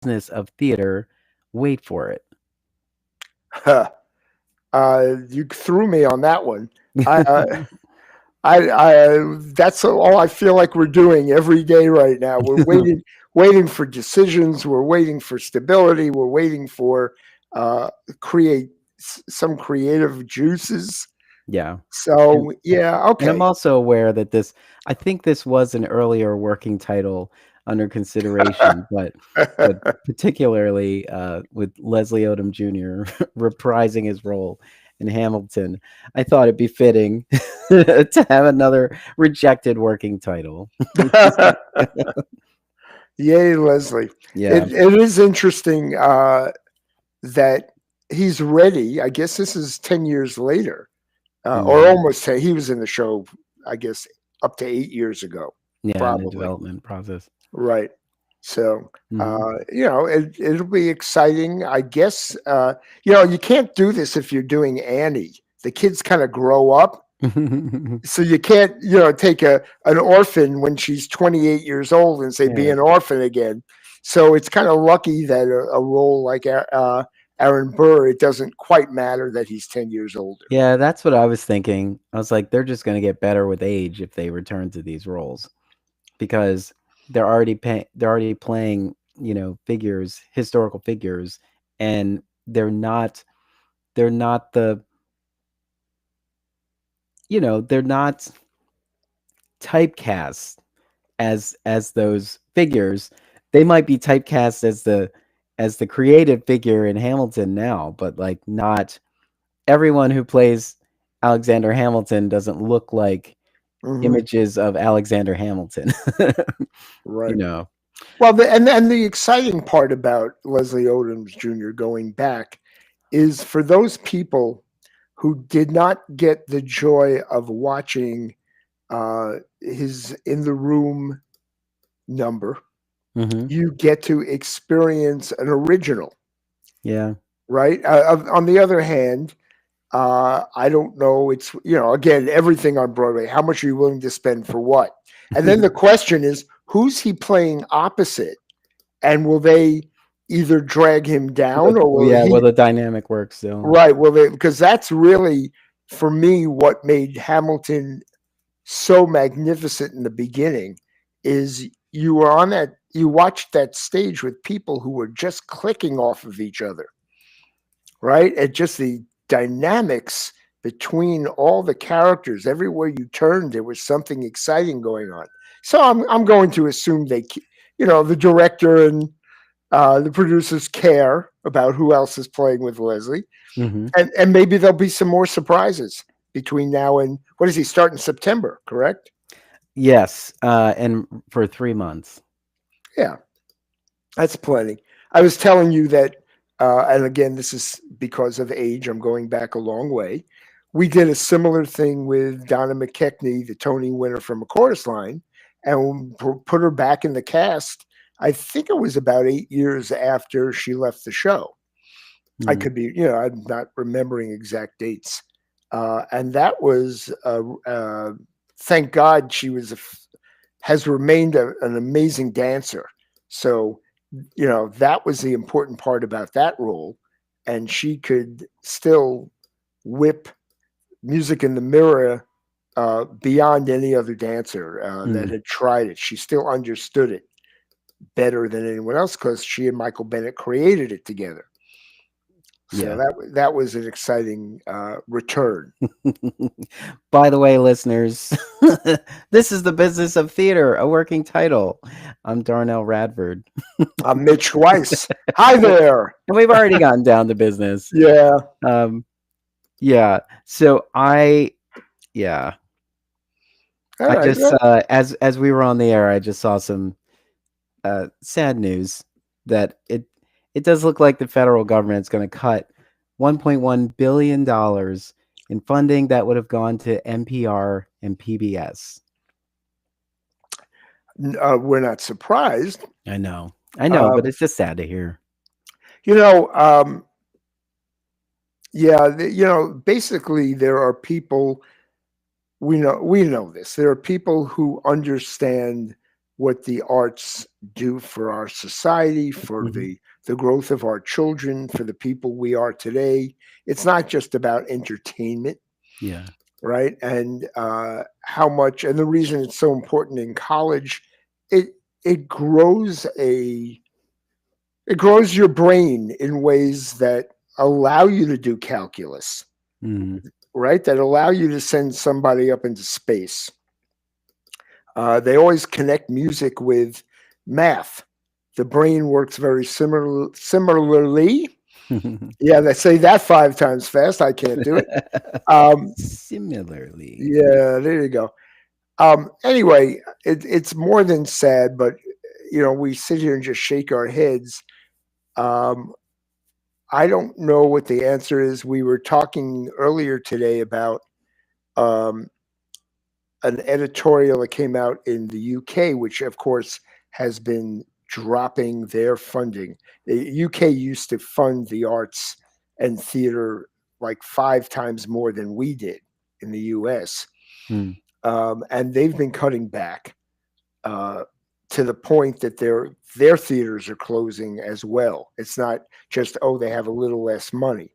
business of theater. Wait for it. Huh. You threw me on that one. I, that's all I feel like we're doing every day right now. We're waiting for decisions. We're waiting for stability. We're waiting for create some creative juices. Yeah. And So yeah, and I'm okay. also aware that I think this was an earlier working title under consideration, but particularly with Leslie Odom Jr. reprising his role in Hamilton, I thought it'd be fitting to have another rejected working title. Yay, Leslie. Yeah. It is interesting that he's ready. I guess this is 10 years later, or Hmm. almost 10. He was in the show, I guess, up to 8 years ago, Yeah, in the probably. development process. Right. So, Hmm. it'll be exciting. I guess, you can't do this if you're doing Annie. The kids kind of grow up. So you can't, take an orphan when she's 28 years old and say, be Yeah. an orphan again. So it's kind of lucky that a role like Aaron Burr, it doesn't quite matter that he's 10 years older. Yeah, that's what I was thinking. I was like, they're just going to get better with age if they return to these roles because they're already playing, figures, historical figures, and they're not they're not typecast as those figures. They might be typecast as the creative figure in Hamilton now, but like not everyone who plays Alexander Hamilton doesn't look like Hmm. images of Alexander Hamilton. you Right. know. Well, and the exciting part about Leslie Odom Jr. going back is for those people who did not get the joy of watching his In the Room number, Hmm. you get to experience an original, Yeah. right? On the other hand, I don't know. It's, again, everything on Broadway. How much are you willing to spend for what? And then the question is, who's he playing opposite? And will they either drag him down or will Yeah, he, well the dynamic works still. right? Will they, because that's really, for me, what made Hamilton so magnificent in the beginning is you watched that stage with people who were just clicking off of each other, right? And just the dynamics between all the characters, everywhere you turned, there was something exciting going on. So I'm going to assume the director and the producers care about who else is playing with Leslie, Hmm. and maybe there'll be some more surprises between now and what does he start in September? Correct? Yes, and for 3 months. Yeah, that's plenty. I was telling you that, and again, this is because of age. I'm going back a long way. We did a similar thing with Donna McKechnie, the Tony winner from A Chorus Line, and put her back in the cast. I think it was about 8 years after she left the show. I Mm. could be, I'm not remembering exact dates. And that was, thank God she has remained an amazing dancer. So, that was the important part about that role. And she could still whip music in the mirror beyond any other dancer that Mm. had tried it. She still understood it better than anyone else because she and Michael Bennett created it together. So Yeah. that was an exciting return. By the way, listeners, this is the business of theater, a working title. I'm Darnell Radford. Mitch Weiss. Hi there. And we've already gotten down to business. Yeah. Um, yeah. So yeah, All I right. just as we were on the air, I just saw some sad news that it does look like the federal government's going to cut 1.1 billion dollars in funding that would have gone to NPR and PBS. We're not surprised. I know, Uh, but it's just sad to hear. you know, um, yeah, basically there are people we know this. There are people who understand what the arts do for our society, for Mhm. the growth of our children, for the people we are today. It's not just about entertainment, Yeah. right? And how much, and the reason it's so important in college, it it grows a it grows your brain in ways that allow you to do calculus, Mhm. right? That allow you to send somebody up into space. They always connect music with math. The brain works very similarly. Yeah, they say that 5 times fast. I can't do it. Um, Similarly. yeah, there you go. Anyway, it's more than sad, but we sit here and just shake our heads. Um, I don't know what the answer is. We were talking earlier today about um, an editorial that came out in the UK, which of course has been dropping their funding. The UK used to fund the arts and theater like 5 times more than we did in the US. Mm. And they've been cutting back uh, to the point that their theaters are closing as well. It's not just, oh, they have a little less money.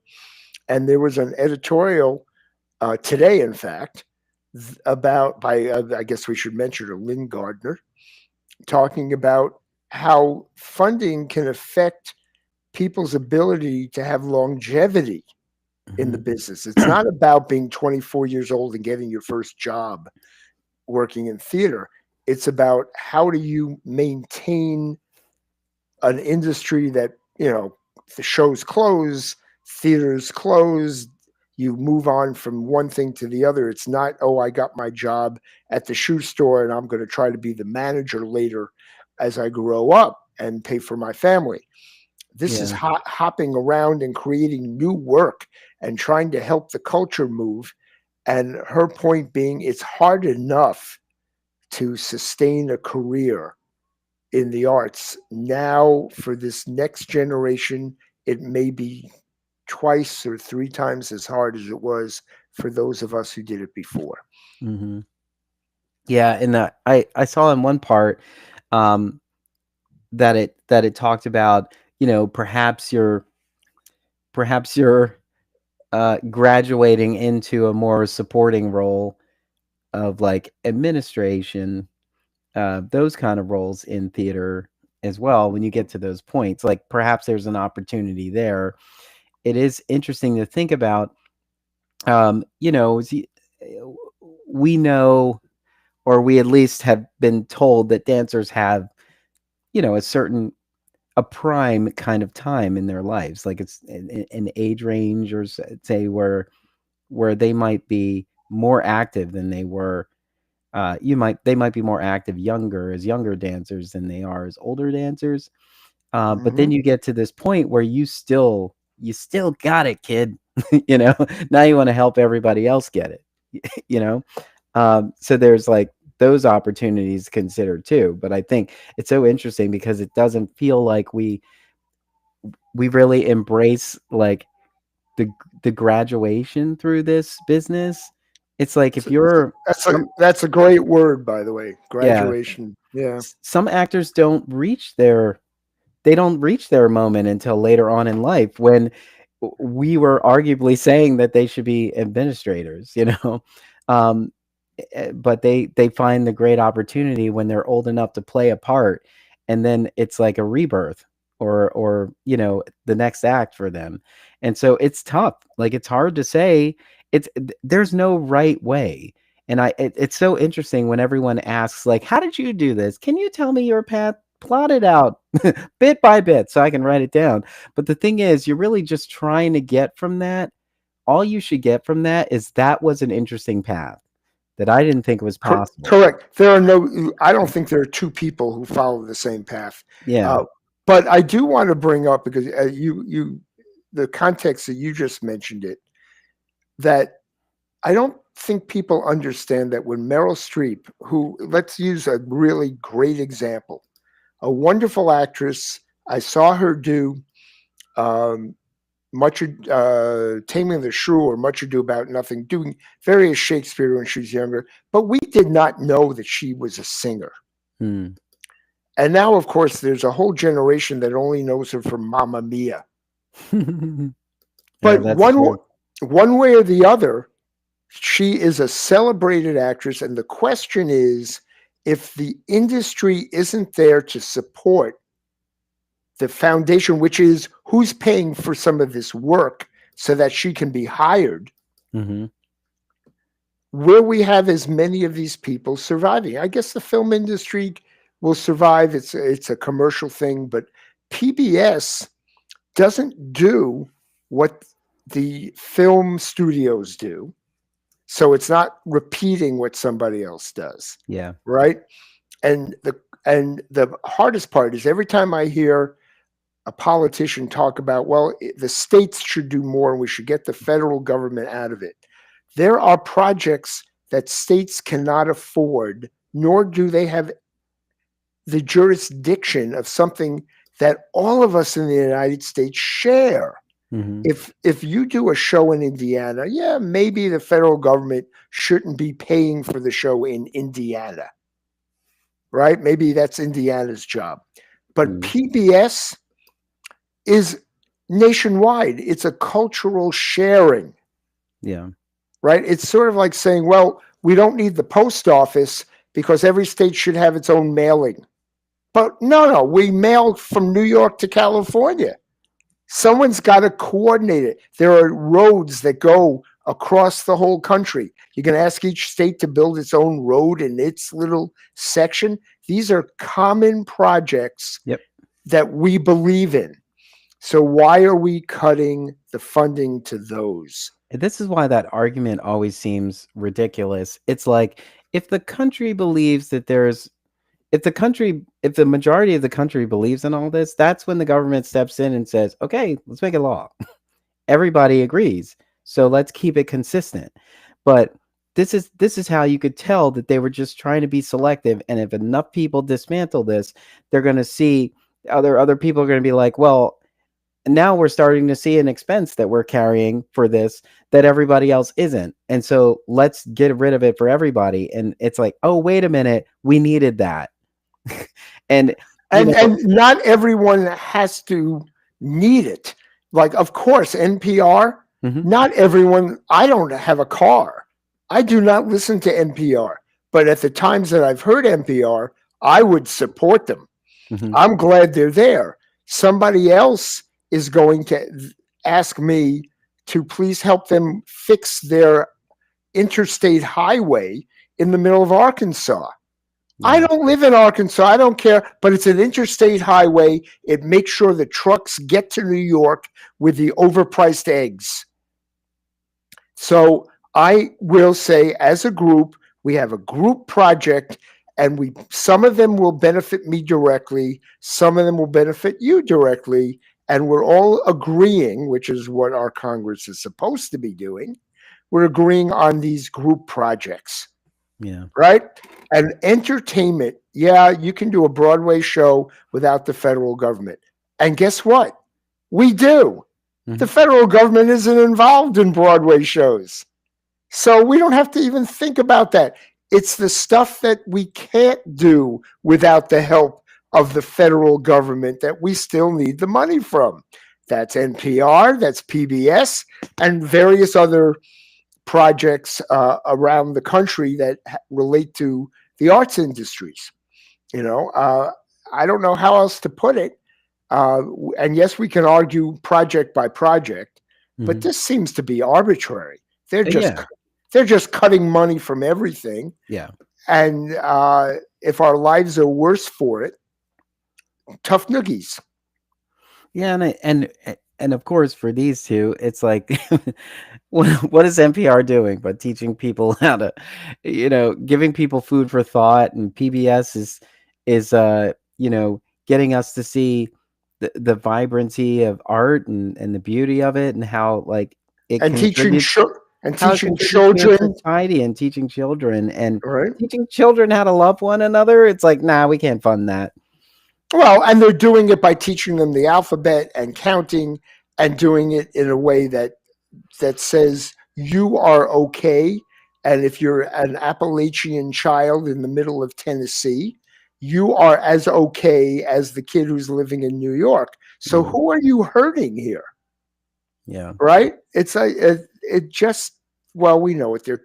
And there was an editorial today, in fact, about by I guess we should mention her, Lynn Gardner, talking about how funding can affect people's ability to have longevity in the Mhm. business. It's not about being 24 years old and getting your first job working in theater. It's about how do you maintain an industry that, the shows close, theaters close, you move on from one thing to the other. It's not, oh, I got my job at the shoe store and I'm going to try to be the manager later as I grow up and pay for my family. This is Yeah. hopping around and creating new work and trying to help the culture move. And her point being, it's hard enough to sustain a career in the arts. Now, for this next generation, it may be twice or 3 times as hard as it was for those of us who did it before. Mhm. Yeah, and I saw in one part um that it talked about, perhaps you're graduating into a more supporting role of like administration, those kind of roles in theater as well. When you get to those points, like perhaps there's an opportunity there. It is interesting to think about. We know, or we at least have been told that dancers have, a certain a prime kind of time in their lives, like it's an age range, or say where they might be more active than they were. They might be more active younger as younger dancers than they are as older dancers. But then Hmm. you get to this point where you still got it, kid. you know Now you want to help everybody else get it. you know so there's like those opportunities considered too. But I think it's so interesting because it doesn't feel like we really embrace like the graduation through this business. It's like if you're some That's a great word, by the way. yeah, Graduation. Yeah. some actors don't reach their moment until later on in life, when we were arguably saying that they should be administrators. um but they find the great opportunity when they're old enough to play a part, and then it's like a rebirth, or the next act for them. And so it's tough, like it's hard to say. There's no right way. And it's so interesting when everyone asks, like, how did you do this? Can you tell me your path? Plot it out bit by bit so I can write it down. But the thing is, you're really just trying to get from that. All you should get from that is that was an interesting path that I didn't think was possible. Correct. There are no. I don't think there are two people who follow the same path. Yeah. Uh, but I do want to bring up, because the context that you just mentioned it, that I don't think people understand that when Meryl Streep, who, let's use a really great example, a wonderful actress, I saw her do um, Taming of the Shrew, or Much Ado About Nothing, doing various Shakespeare when she was younger, but we did not know that she was a singer. Hmm. And now, of course, there's a whole generation that only knows her from Mamma Mia. Yeah, But that's true. one way or the other, she is a celebrated actress. And the question is, if the industry isn't there to support the foundation, which is who's paying for some of this work so that she can be hired, Hmm. will we have as many of these people surviving? I guess the film industry will survive. It's a commercial thing, but PBS doesn't do what the film studios do. So it's not repeating what somebody else does, Yeah. right? And the hardest part is every time I hear a politician talk about, well, the states should do more and we should get the federal government out of it. There are projects that states cannot afford, nor do they have the jurisdiction of something that all of us in the United States share. Hmm. If you do a show in Indiana, yeah, maybe the federal government shouldn't be paying for the show in Indiana, right? Maybe that's Indiana's job. But Hmm. PBS is nationwide. It's a cultural sharing, Yeah. right? It's sort of like saying, well, we don't need the post office because every state should have its own mailing. But no, we mail from New York to California. Someone's got to coordinate it. There are roads that go across the whole country. You're going to ask each state to build its own road in its little section. These are common projects Yep. that we believe in. So why are we cutting the funding to those? This is why that argument always seems ridiculous. It's like if the country believes that if the majority of the country believes in all this, that's when the government steps in and says, okay, let's make a law. Everybody agrees. So let's keep it consistent. But this is how you could tell that they were just trying to be selective. And if enough people dismantle this, they're going to see other people are going to be like, well, now we're starting to see an expense that we're carrying for this that everybody else isn't. And so let's get rid of it for everybody. And it's like, oh, wait a minute, we needed that. And And not everyone has to need it. Like, of course, NPR, mhm, not everyone, I don't have a car. I do not listen to NPR. But at the times that I've heard NPR, I would support them. mhm, I'm glad they're there. Somebody else is going to ask me to please help them fix their interstate highway in the middle of Arkansas. I yeah, don't live in Arkansas. I don't care, but it's an interstate highway. It makes sure the trucks get to New York with the overpriced eggs. So I will say, as a group, we have a group project, and some of them will benefit me directly, some of them will benefit you directly, and we're all agreeing, which is what our Congress is supposed to be doing. We're agreeing on these group projects, yeah. right? And entertainment, yeah, you can do a Broadway show without the federal government. And guess what? We do. The Mhm. federal government isn't involved in Broadway shows. So we don't have to even think about that. It's the stuff that we can't do without the help of the federal government that we still need the money from. That's NPR, that's PBS, and various other projects around the country that relate to the arts industries. I don't know how else to put it. And yes, we can argue project by project, but Mhm. this seems to be arbitrary. They're just Yeah, they're just cutting money from everything, yeah, and if our lives are worse for it, tough noogies. yeah. And of course, for these two, it's like, what is NPR doing but teaching people how to, giving people food for thought, and PBS is getting us to see the vibrancy of art and the beauty of it, and how like it and teaching contributes ch- and how it teaching contributes to our children, society, and teaching children right? how to love one another. It's like, nah, we can't fund that. Well, and they're doing it by teaching them the alphabet and counting, and doing it in a way that says you are okay. And if you're an Appalachian child in the middle of Tennessee, you are as okay as the kid who's living in New York. So Mm. who are you hurting here? Yeah. Right? It's like it just, well, we know it. They're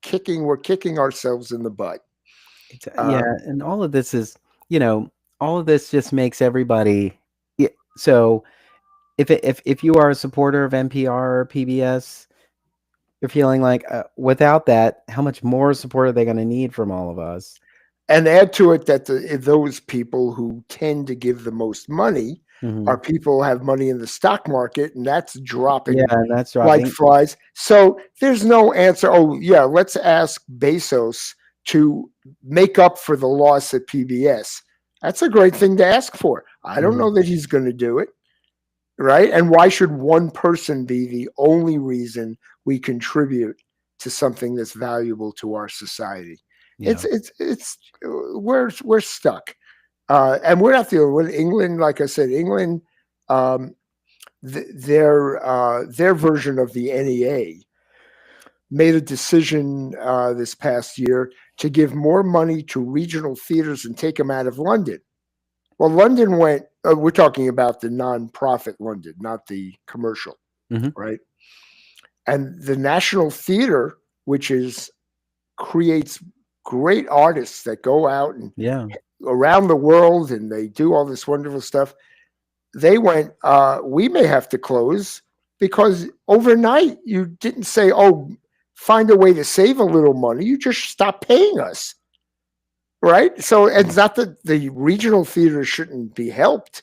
kicking. We're kicking ourselves in the butt. It's yeah, Um, and all of this is, you know, all of this just makes everybody so if you are a supporter of NPR or PBS, you're feeling like without that, how much more support are they going to need from all of us? and add to it that those people who tend to give the most money Hmm. are people who have money in the stock market, and that's Yeah, dropping and that's like dropping. flies. So there's no answer. Oh, yeah, let's ask Bezos to make up for the loss at PBS. That's a great thing to ask for. I don't know Mhm. that he's going to do it, right? And why should one person be the only reason we contribute to something that's valuable to our society? Yeah. We're stuck, and we're not the only one. England, like I said, England, um, their version of the NEA made a decision this past year to give more money to regional theaters and take them out of London. Well, London went. We're talking about the non-profit London, not the commercial, Hmm. right? And the National Theater, which is creates great artists that go out and Yeah. around the world and they do all this wonderful stuff. They went, we may have to close because overnight you didn't say, oh, find a way to save a little money. You just stopped paying us. Right. So it's not that the regional theater shouldn't be helped,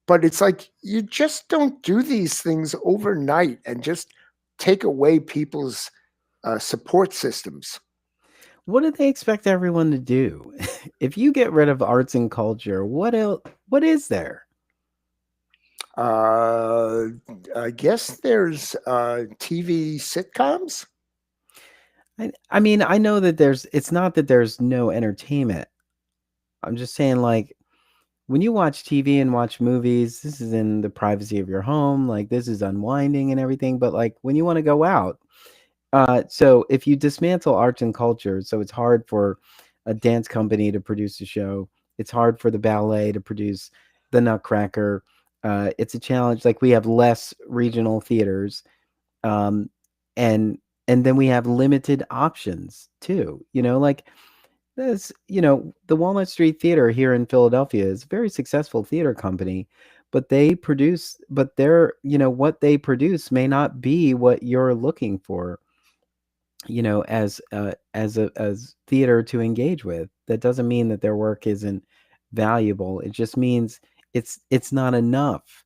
but it's like you just don't do these things overnight and just take away people's support systems. What do they expect everyone to do? If you get rid of arts and culture, what else? What is there? Uh, I guess there's TV sitcoms. I mean, I know that it's not that there's no entertainment. I'm just saying, like, when you watch TV and watch movies, this is in the privacy of your home. Like, this is unwinding and everything. But, like, when you want to go out, so if you dismantle arts and culture, so it's hard for a dance company to produce a show. It's hard for the ballet to produce the Nutcracker. It's a challenge. Like we have less regional theaters, um, and then we have limited options too. Like this. The Walnut Street Theater here in Philadelphia is a very successful theater company, but what they produce may not be what you're looking for, as theater to engage with. That doesn't mean that their work isn't valuable. It just means it's not enough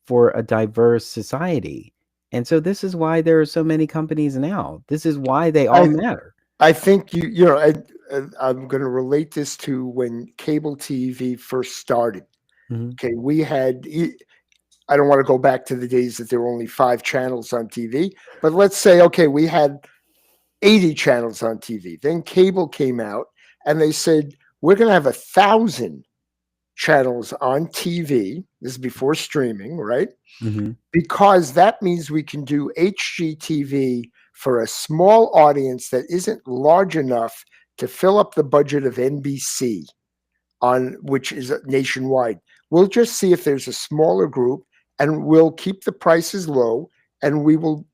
for a diverse society. And so this is why there are so many companies now. This is why they all I matter. I think I'm going to relate this to when cable TV first started. Mhm. Okay, I don't want to go back to the days that there were only 5 channels on TV, but let's say, okay, we had 80 channels on TV. Then cable came out and they said, we're going to have 1,000 channels on TV. This is before streaming, right? Mhm. Because that means we can do HGTV for a small audience that isn't large enough to fill up the budget of NBC, on which is nationwide. We'll just see if there's a smaller group and we'll keep the prices low, and we will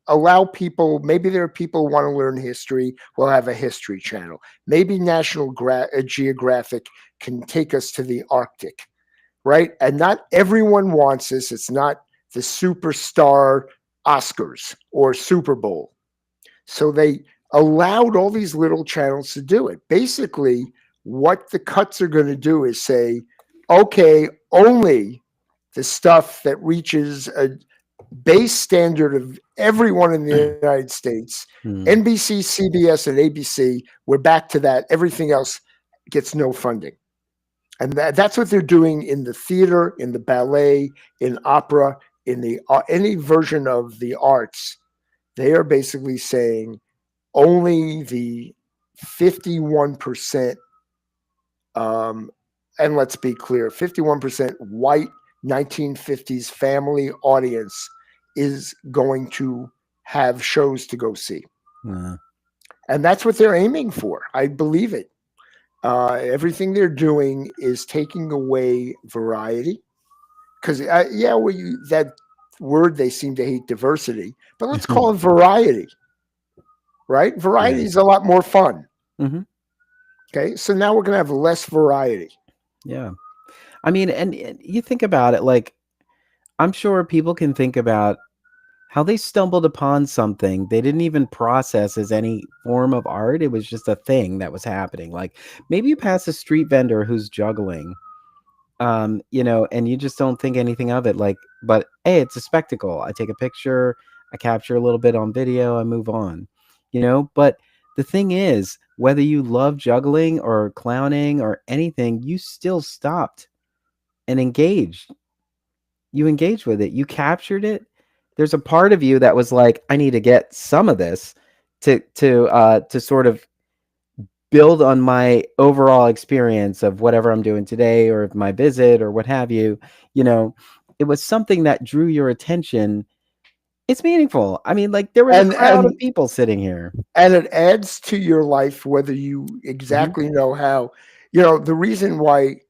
allow people, maybe there are people who want to learn history, we'll have a history channel. Maybe National Geographic can take us to the Arctic, right? And not everyone wants this. It's not the superstar Oscars or Super Bowl. So they allowed all these little channels to do it. Basically, what the cuts are going to do is say, okay, only the stuff that reaches a base standard of everyone in the United States, Mhm. NBC, CBS, and ABC, we're back to that. Everything else gets no funding. And that's what they're doing in the theater, in the ballet, in opera, in the any version of the arts. They are basically saying only the 51%, and let's be clear, 51% white 1950s family audience is going to have shows to go see. Yeah. And that's what they're aiming for. I believe it. Everything they're doing is taking away variety. Because yeah, that word they seem to hate diversity, but let's call it variety, right? Variety Yeah. is a lot more fun. Mhm. Okay, so now we're going to have less variety. Yeah. I mean, and you think about it, like, I'm sure people can think about how they stumbled upon something they didn't even process as any form of art. It was just a thing that was happening. Like, maybe you pass a street vendor who's juggling, and you just don't think anything of it, like, but, hey, it's a spectacle. I take a picture, I capture a little bit on video, I move on, But the thing is, whether you love juggling or clowning or anything, you still stopped and engaged. You engaged with it. You captured it. There's a part of you that was like, I need to get some of this to sort of build on my overall experience of whatever I'm doing today or my visit or what have you. You know, it was something that drew your attention. It's meaningful. I mean, like, there was a and crowd of and people sitting here. and it adds to your life whether you Mhm. exactly know how. The reason why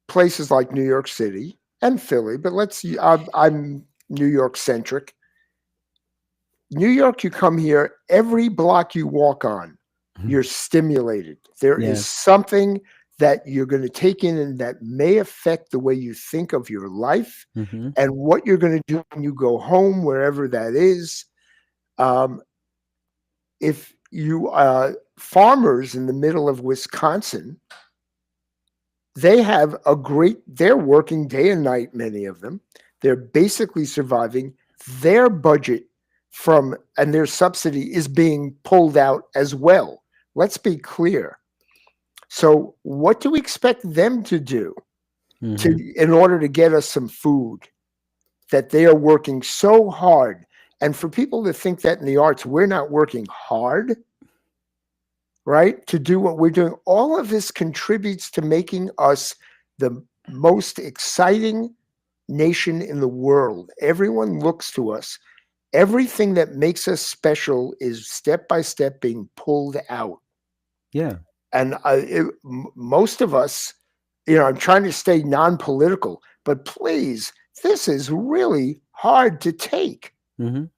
places like New York City and Philly, but I'm New York centric. New York, you come here, every block you walk on, Mhm. you're stimulated. There Yeah. is something that you're going to take in and that may affect the way you think of your life Mhm. and what you're going to do when you go home, wherever that is. Um, if you farmers in the middle of Wisconsin, they're working day and night, many of them. They're basically surviving. Their budget and their subsidy is being pulled out as well. Let's be clear. So what do we expect them to do Mhm. in order to get us some food that they are working so hard? And for people to think that in the arts, we're not working hard, right? To do what we're doing. All of this contributes to making us the most exciting nation in the world. Everyone looks to us. Everything that makes us special is step by step being pulled out. Yeah. And most of us, I'm trying to stay non political, but please, this is really hard to take. Mhm.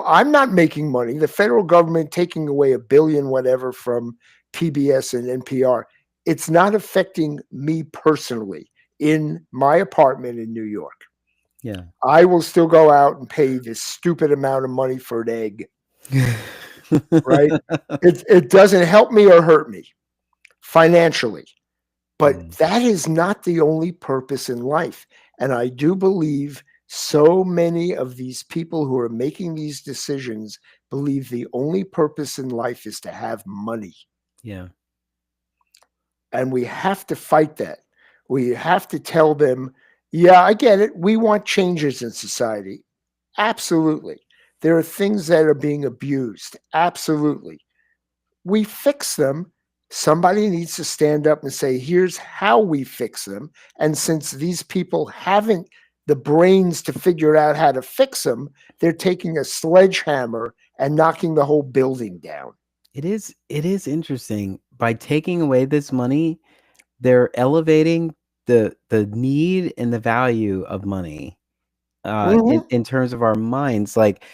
I'm not making money. The federal government taking away a billion, whatever, from PBS and NPR, it's not affecting me personally in my apartment in New York. Yeah. I will still go out and pay this stupid amount of money for an egg, right? It doesn't help me or hurt me financially, but Mm. that is not the only purpose in life. And I do believe so many of these people who are making these decisions believe the only purpose in life is to have money. Yeah. And we have to fight that. We have to tell them, yeah, I get it. We want changes in society. Absolutely. There are things that are being abused. Absolutely. We fix them. Somebody needs to stand up and say, here's how we fix them. And since these people haven't the brains to figure out how to fix them, they're taking a sledgehammer and knocking the whole building down. It is interesting. By taking away this money, they're elevating the need and the value of money, in Mhm. in terms of our minds. Like,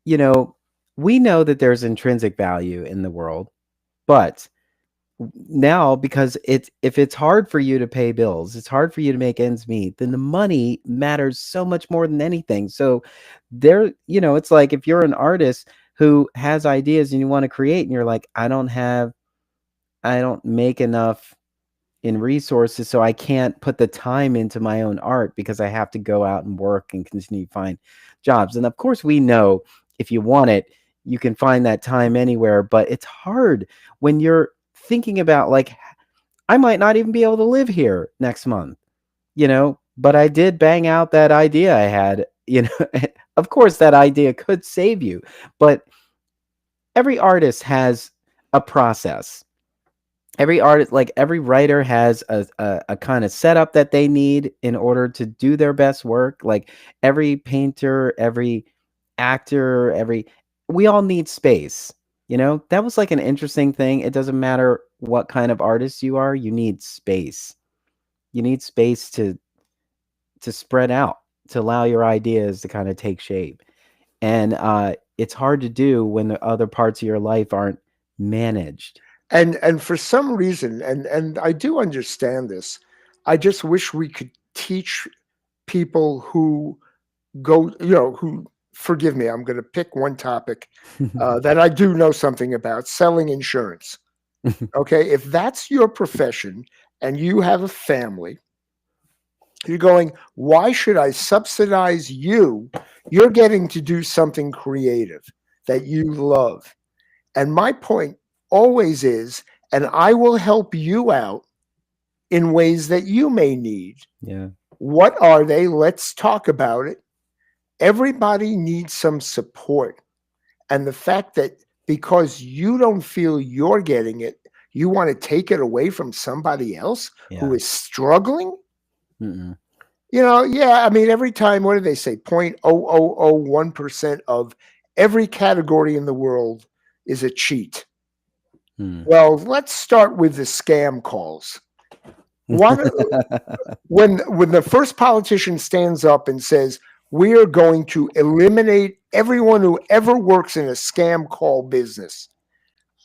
you know, we know that there's intrinsic value in the world, but now, because if it's hard for you to pay bills, it's hard for you to make ends meet, then the money matters so much more than anything. So it's like if you're an artist who has ideas and you want to create and you're like, I don't make enough in resources, so I can't put the time into my own art because I have to go out and work and continue to find jobs. And of course, we know if you want it, you can find that time anywhere, but it's hard when you're thinking about, like, I might not even be able to live here next month, but I did bang out that idea I had. Of course, that idea could save you, but every artist has a process. Every artist, like every writer, has a kind of setup that they need in order to do their best work. Like every painter, every actor, every we all need space. You know, that was like an interesting thing. It doesn't matter what kind of artist you are, you need space. You need space to spread out, to allow your ideas to kind of take shape. And it's hard to do when the other parts of your life aren't managed. And for some reason, and I do understand this, I just wish we could teach people who go, who, forgive me, I'm going to pick one topic that I do know something about: selling insurance. Okay, if that's your profession and you have a family, you're going, why should I subsidize you? You're getting to do something creative that you love. And my point always is, and I will help you out in ways that you may need. Yeah. What are they? Let's talk about it. Everybody needs some support. And the fact that because you don't feel you're getting it, you want to take it away from somebody else who Yeah. is struggling? Mm-mm. Yeah, I mean, every time, what do they say? 0.0001% of every category in the world is a cheat. Mm. Well, let's start with the scam calls. What when the first politician stands up and says, we are going to eliminate everyone who ever works in a scam call business.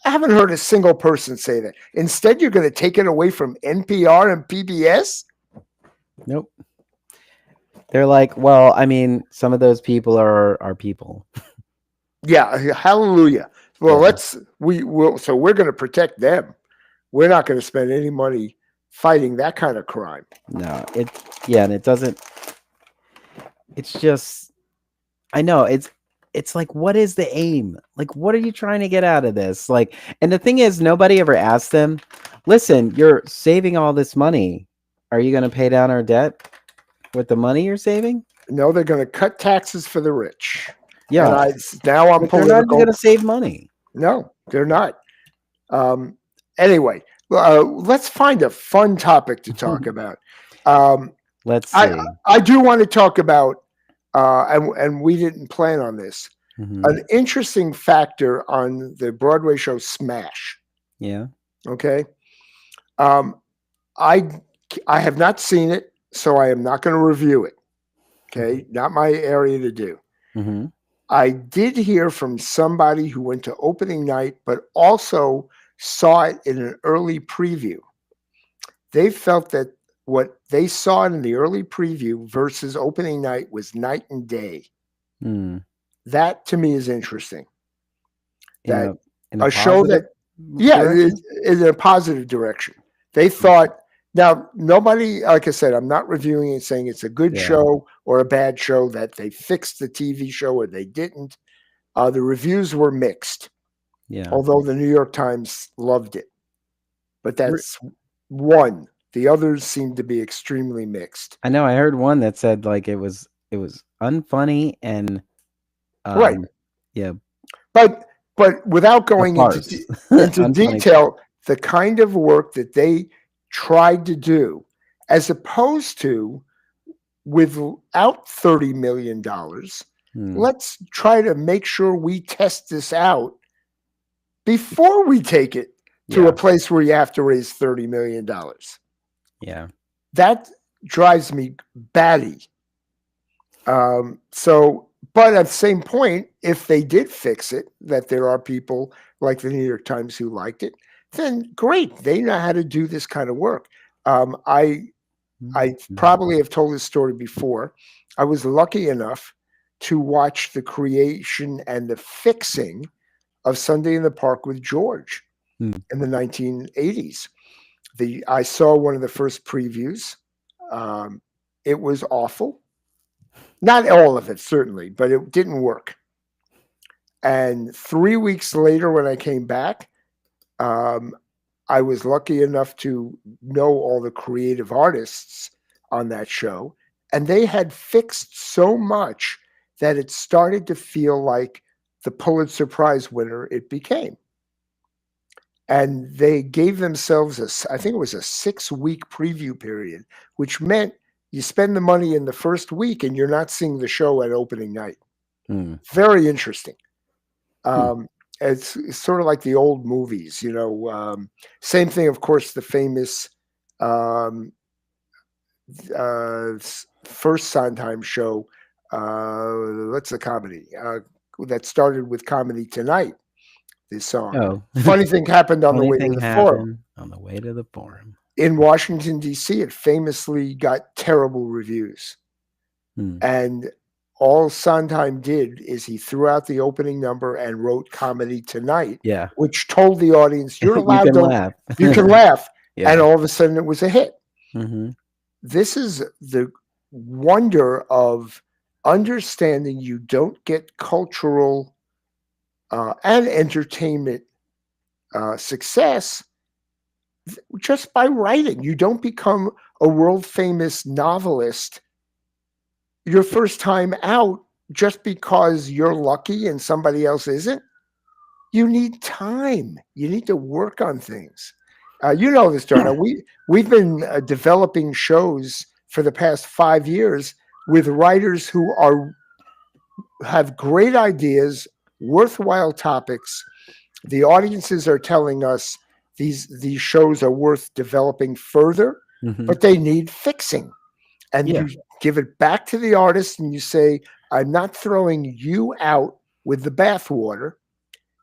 I haven't heard a single person say that. Instead, you're going to take it away from NPR and PBS? Nope. They're like, well, I mean, some of those people are people. Yeah, hallelujah. Well, Yeah. so we're going to protect them. We're not going to spend any money fighting that kind of crime. No, and it doesn't. It's just, I know it's like, what is the aim? Like, what are you trying to get out of this? Like, and the thing is, nobody ever asked them, listen, you're saving all this money. Are you going to pay down our debt with the money you're saving? No, they're going to cut taxes for the rich. Yeah. Now I'm But they're not political. going to save money. No, they're not. Anyway, let's find a fun topic to talk about. Let's see. I do want to talk about, and we didn't plan on this, Mhm. an interesting factor on the Broadway show Smash. Yeah. Okay. I have not seen it, so I am not going to review it. Okay. Not my area to do. Hmm. I did hear from somebody who went to opening night, but also saw it in an early preview. They felt that what they saw in the early preview versus opening night was night and day. Mm. That to me is interesting. That In a show that, direction? is in a positive direction. They thought, now nobody, like I said, I'm not reviewing it saying it's a good Yeah. show or a bad show, that they fixed the TV show or they didn't. The reviews were mixed, Yeah. although the New York Times loved it. But that's one. The others seem to be extremely mixed. I know. I heard one that said like it was unfunny and Right. Yeah. But without going into Unfunny detail, the kind of work that they tried to do, as opposed to without $30 million, let's try to make sure we test this out before we take it to a place where you have to raise $30 million. Yeah. That drives me batty. But at the same point, if they did fix it, that there are people like the New York Times who liked it, then great. They know how to do this kind of work. I probably have told this story before. I was lucky enough to watch the creation and the fixing of Sunday in the Park with George in the 1980s. I saw one of the first previews. It was awful. Not all of it, certainly, but it didn't work. And 3 weeks later, when I came back, I was lucky enough to know all the creative artists on that show, and they had fixed so much that it started to feel like the Pulitzer Prize winner it became. And they gave themselves I think it was a 6-week preview period, which meant you spend the money in the first week and you're not seeing the show at opening night. Very interesting. It's sort of like the old movies, you know. Same thing, of course, the famous um, first Sondheim show. What's the comedy that started with Comedy Tonight? This song. Oh, Funny thing happened on the funny way to thing the forum. happened on the way to the forum. In Washington, D.C., it famously got terrible reviews. Hmm. And all Sondheim did is he threw out the opening number and wrote Comedy Tonight, Yeah. which told the audience, you're You allowed can to, laugh. you can laugh. And Yeah. all of a sudden it was a hit. Hmm. This is the wonder of understanding you don't get cultural and entertainment success just by writing. You don't become a world famous novelist your first time out just because you're lucky and somebody else isn't. You need time. You need to work on things. You know this, Donna. We've been developing shows for the past 5 years with writers who have great ideas, worthwhile topics. The audiences are telling us these shows are worth developing further, Hmm. but they need fixing. And Yeah. you give it back to the artist and you say, I'm not throwing you out with the bathwater.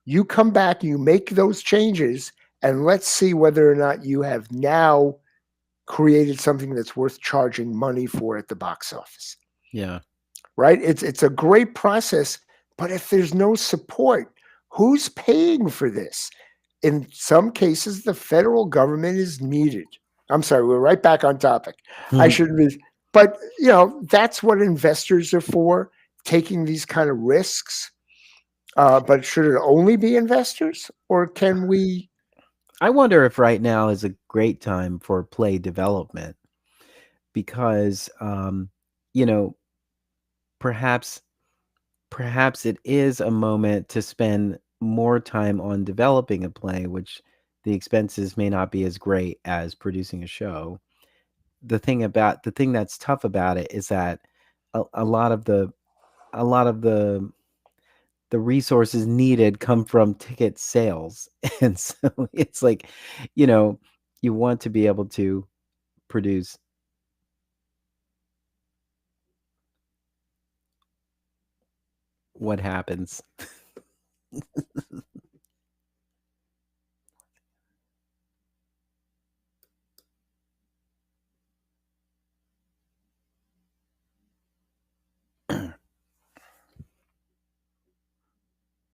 You come back, you make those changes, and let's see whether or not you have now created something that's worth charging money for at the box office. Yeah. Right? It's a great process, but if there's no support, who's paying for this? In some cases, the federal government is needed. I'm sorry, we're right back on topic. I shouldn't be, but you know, that's what investors are for, taking these kind of risks. But should it only be investors, or can we? I wonder if right now is a great time for play development because, you know, perhaps perhaps it is a moment to spend more time on developing a play, which the expenses may not be as great as producing a show. The thing that's tough about it is that a lot of the resources needed come from ticket sales. And so it's like, you know, you want to be able to produce what happens.